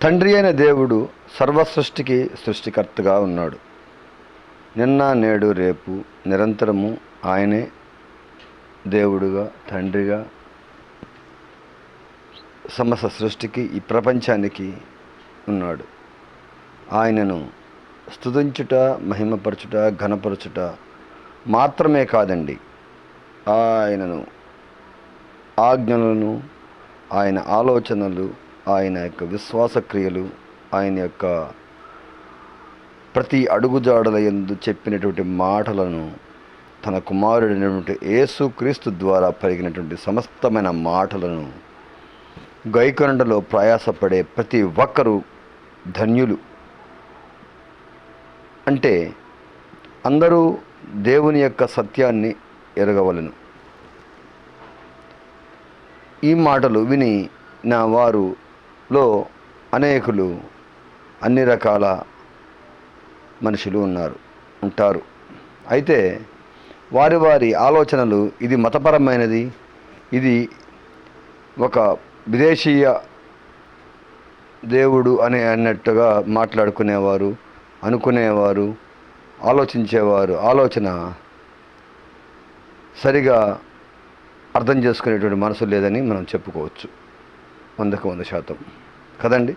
తండ్రి అయిన దేవుడు సర్వసృష్టికి సృష్టికర్తగా ఉన్నాడు. నిన్న నేడు రేపు నిరంతరము ఆయనే దేవుడుగా, తండ్రిగా సమస్త సృష్టికి, ఈ ప్రపంచానికి ఉన్నాడు. ఆయనను స్తుతించుట, మహిమపరచుట, ఘనపరచుట మాత్రమే కాదండి, ఆయనను ఆజ్ఞలను, ఆయన ఆలోచనలు, ఆయన యొక్క విశ్వాస క్రియలు, ఆయన యొక్క ప్రతి అడుగుజాడల యందు చెప్పినటువంటి మాటలను తన కుమారుడైనటువంటి యేసుక్రీస్తు ద్వారా పలికినటువంటి సమస్తమైన మాటలను గైకొనడలో ప్రయాసపడే ప్రతి ఒక్కరూ ధన్యులు. అంటే అందరూ దేవుని యొక్క సత్యాన్ని ఎరగవలెను. ఈ మాటలు విని నా వారులో అనేకులు అన్ని రకాల మనుషులు ఉంటారు. అయితే వారి వారి ఆలోచనలు, ఇది మతపరమైనది, ఇది ఒక విదేశీయ దేవుడు అన్నట్టుగా మాట్లాడుకునేవారు, అనుకునేవారు, ఆలోచించేవారు ఆలోచన సరిగా అర్థం చేసుకునేటువంటి మనసు లేదని మనం చెప్పుకోవచ్చు 100% కదండి.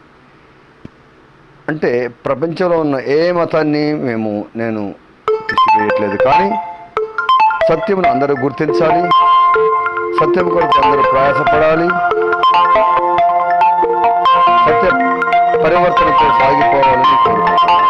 అంటే ప్రపంచంలో ఉన్న ఏ మతాన్ని నేను తీసివేయట్లేదు, కానీ సత్యమును అందరూ గుర్తించాలి, సత్యం కొరకు అందరూ ప్రయాసపడాలి, సత్య పరివర్తనతో సాగిపోవాలని కోరుకుంటున్నాను.